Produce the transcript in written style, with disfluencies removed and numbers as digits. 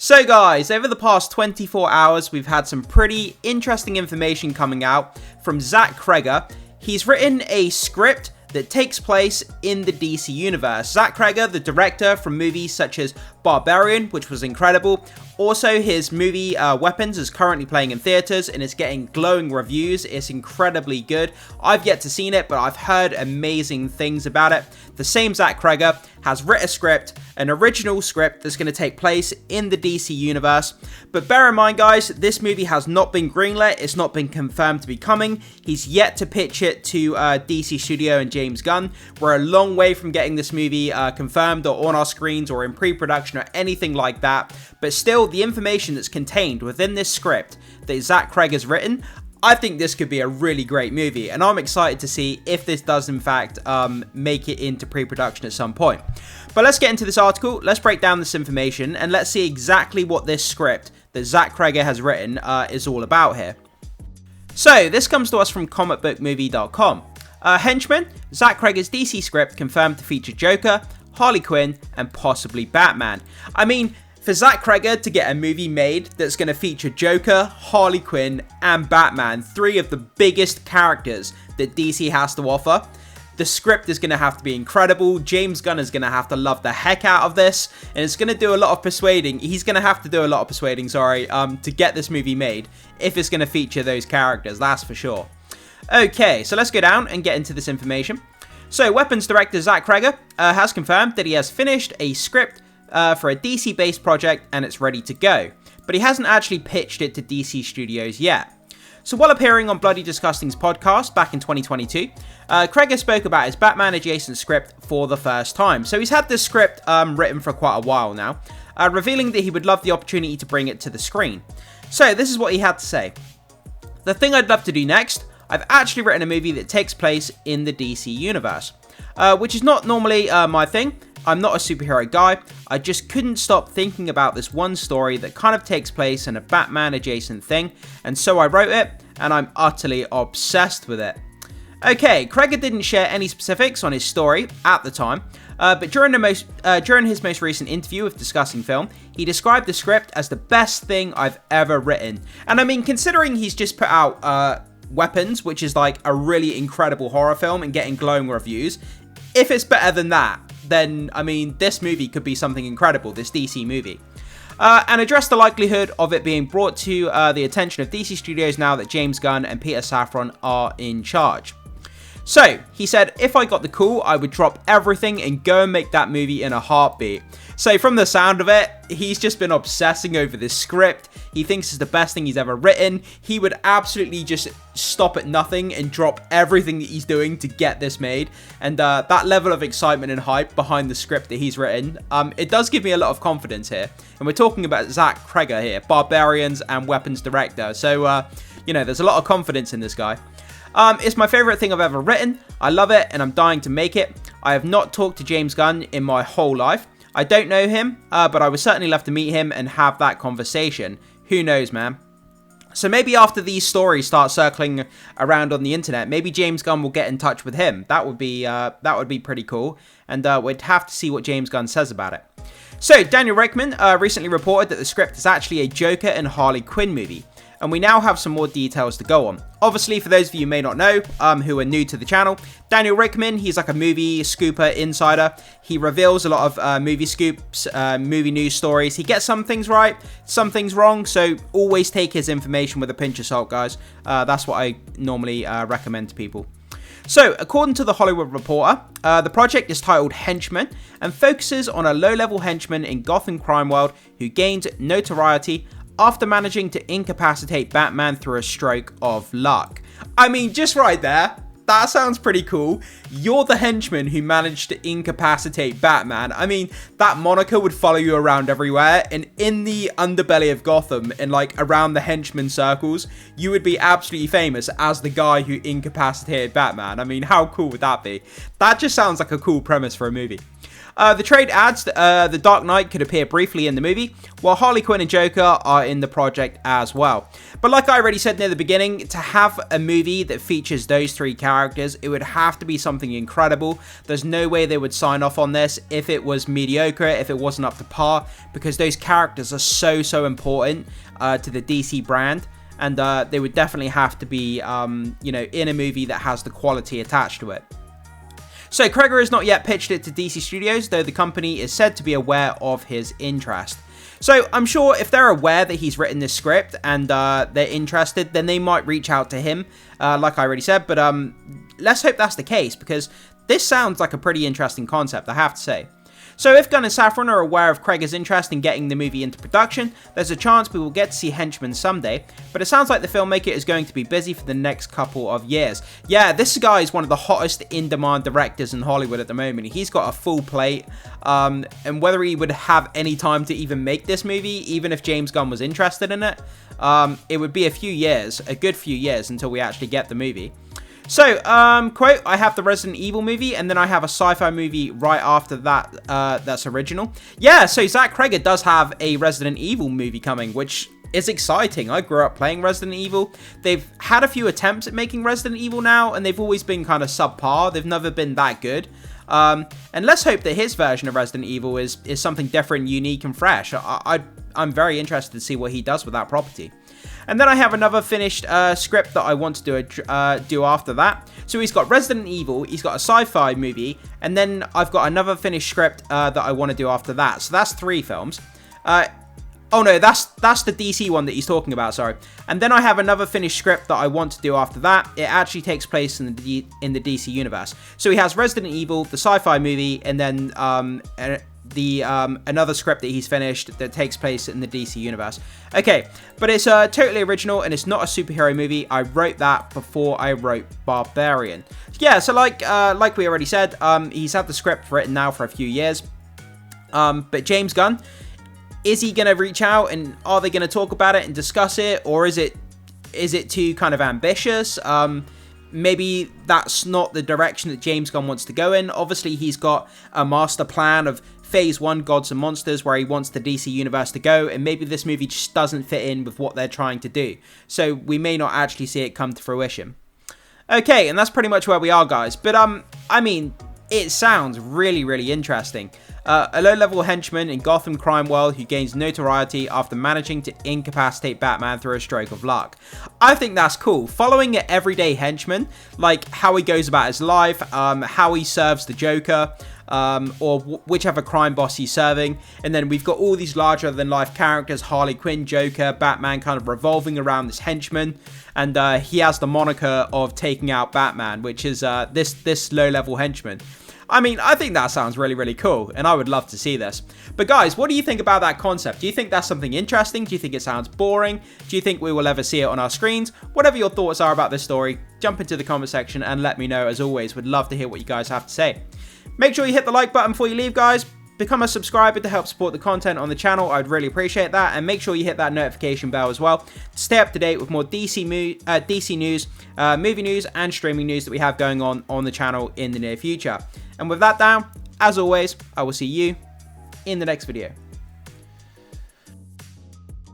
So guys, over the past 24 hours, we've had some pretty interesting information coming out from Zack Cregger. He's written a script that takes place in the DC universe. Zack Cregger, the director from movies such as Barbarian, which was incredible. Also, his movie Weapons is currently playing in theaters and it's getting glowing reviews. It's incredibly good. I've yet to see it, but I've heard amazing things about it. The same Zack Cregger has written a script, an original script that's going to take place in the DC universe. But bear in mind, guys, this movie has not been greenlit. It's not been confirmed to be coming. He's yet to pitch it to DC Studio and James Gunn. We're a long way from getting this movie confirmed or on our screens or in pre-production or anything like that. But still, the information that's contained within this script that Zack Cregger's written, I think this could be a really great movie, and I'm excited to see if this does in fact make it into pre-production at some point. But let's get into this article, let's break down this information, and let's see exactly what this script that Zack Cregger has written is all about here. So, this comes to us from comicbookmovie.com. Henchmen, Zack Cregger's DC script confirmed to feature Joker, Harley Quinn, and possibly Batman. I mean, for Zack Cregger to get a movie made that's going to feature Joker, Harley Quinn, and Batman, three of the biggest characters that DC has to offer, the script is going to have to be incredible. James Gunn is going to have to love the heck out of this, and it's going to do a lot of persuading. He's going to have to do a lot of persuading, to get this movie made, if it's going to feature those characters, that's for sure. Okay, so let's go down and get into this information. So, Weapons director Zack Cregger has confirmed that he has finished a script for a DC-based project and it's ready to go, but he hasn't actually pitched it to DC Studios yet. So while appearing on Bloody Disgusting's podcast back in 2022, Cregger spoke about his Batman-adjacent script for the first time. So he's had this script written for quite a while now, revealing that he would love the opportunity to bring it to the screen. So this is what he had to say. The thing I'd love to do next, I've actually written a movie that takes place in the DC universe, which is not normally my thing. I'm not a superhero guy, I just couldn't stop thinking about this one story that kind of takes place in a Batman adjacent thing, and so I wrote it, and I'm utterly obsessed with it. Okay, Cregger didn't share any specifics on his story at the time, but during his most recent interview with Discussing Film, he described the script as the best thing I've ever written. And I mean, considering he's just put out Weapons, which is like a really incredible horror film and getting glowing reviews, if it's better than that, then, I mean, this movie could be something incredible, this DC movie. And address the likelihood of it being brought to the attention of DC Studios now that James Gunn and Peter Safran are in charge. So, he said, if I got the call, I would drop everything and go and make that movie in a heartbeat. So from the sound of it, he's just been obsessing over this script. He thinks it's the best thing he's ever written. He would absolutely just stop at nothing and drop everything that he's doing to get this made. And that level of excitement and hype behind the script that he's written, it does give me a lot of confidence here. And we're talking about Zack Cregger here, Barbarians and Weapons director. So, you know, there's a lot of confidence in this guy. It's my favorite thing I've ever written. I love it and I'm dying to make it. I have not talked to James Gunn in my whole life. I don't know him, but I would certainly love to meet him and have that conversation. Who knows, man? So maybe after these stories start circling around on the internet, maybe James Gunn will get in touch with him. That would be pretty cool, and we'd have to see what James Gunn says about it. So Daniel Rickman recently reported that the script is actually a Joker and Harley Quinn movie, and we now have some more details to go on. Obviously, for those of you who may not know, who are new to the channel, Daniel Rickman, he's like a movie scooper insider. He reveals a lot of movie scoops, movie news stories. He gets some things right, some things wrong, so always take his information with a pinch of salt, guys. That's what I normally recommend to people. So, according to The Hollywood Reporter, the project is titled HENCHMEN and focuses on a low-level henchman in Gotham crime world who gained notoriety after managing to incapacitate Batman through a stroke of luck. I mean, just right there, that sounds pretty cool. You're the henchman who managed to incapacitate Batman. I mean, that moniker would follow you around everywhere, and in the underbelly of Gotham, and like around the henchman circles, you would be absolutely famous as the guy who incapacitated Batman. I mean, how cool would that be? That just sounds like a cool premise for a movie. The trade adds that the Dark Knight could appear briefly in the movie, while Harley Quinn and Joker are in the project as well. But like I already said near the beginning, to have a movie that features those three characters, it would have to be something incredible. There's no way they would sign off on this if it was mediocre, if it wasn't up to par, because those characters are so important to the DC brand. And they would definitely have to be, you know, in a movie that has the quality attached to it. So Cregger has not yet pitched it to DC Studios, though the company is said to be aware of his interest. So I'm sure if they're aware that he's written this script and they're interested, then they might reach out to him, like I already said. But let's hope that's the case, because this sounds like a pretty interesting concept, I have to say. So if Gunn and Safran are aware of Cregger's interest in getting the movie into production, there's a chance we will get to see Henchmen someday, but it sounds like the filmmaker is going to be busy for the next couple of years. Yeah, this guy is one of the hottest in-demand directors in Hollywood at the moment. He's got a full plate, and whether he would have any time to even make this movie, even if James Gunn was interested in it, it would be a few years, a good few years, until we actually get the movie. So, quote, I have the Resident Evil movie, and then I have a sci-fi movie right after that, that's original. Yeah, so Zack Cregger does have a Resident Evil movie coming, which is exciting. I grew up playing Resident Evil. They've had a few attempts at making Resident Evil now, and they've always been kind of subpar. They've never been that good. And let's hope that his version of Resident Evil is something different, unique, and fresh. I'm very interested to see what he does with that property. And then I have another finished script that I want to do after that. So he's got Resident Evil, he's got a sci-fi movie, and then I've got another finished script that I want to do after that. So that's 3 films. Oh no, that's the DC one that he's talking about, sorry. And then I have another finished script that I want to do after that. It actually takes place in the DC universe. So he has Resident Evil, the sci-fi movie, and then another script that he's finished that takes place in the DC universe. Okay, but it's totally original and it's not a superhero movie. I wrote that before I wrote Barbarian. Yeah, so like we already said, he's had the script written now for a few years. But James Gunn, is he going to reach out and are they going to talk about it and discuss it, or is it too kind of ambitious? Maybe that's not the direction that James Gunn wants to go in. Obviously, he's got a master plan of Phase 1, Gods and Monsters, where he wants the DC Universe to go, and maybe this movie just doesn't fit in with what they're trying to do. So we may not actually see it come to fruition. Okay, and that's pretty much where we are, guys. But, I mean, it sounds really interesting. A low-level henchman in Gotham crime world who gains notoriety after managing to incapacitate Batman through a stroke of luck. I think that's cool. Following an everyday henchman, like how he goes about his life, how he serves the Joker, or whichever crime boss he's serving. And then we've got all these larger-than-life characters, Harley Quinn, Joker, Batman, kind of revolving around this henchman. And he has the moniker of taking out Batman, which is this low-level henchman. I mean, I think that sounds really cool, and I would love to see this. But guys, what do you think about that concept? Do you think that's something interesting? Do you think it sounds boring? Do you think we will ever see it on our screens? Whatever your thoughts are about this story, jump into the comment section and let me know. As always, would love to hear what you guys have to say. Make sure you hit the like button before you leave, guys. Become a subscriber to help support the content on the channel. I'd really appreciate that. And make sure you hit that notification bell as well to stay up to date with more DC news, movie news, and streaming news that we have going on the channel in the near future. And with that down, as always, I will see you in the next video.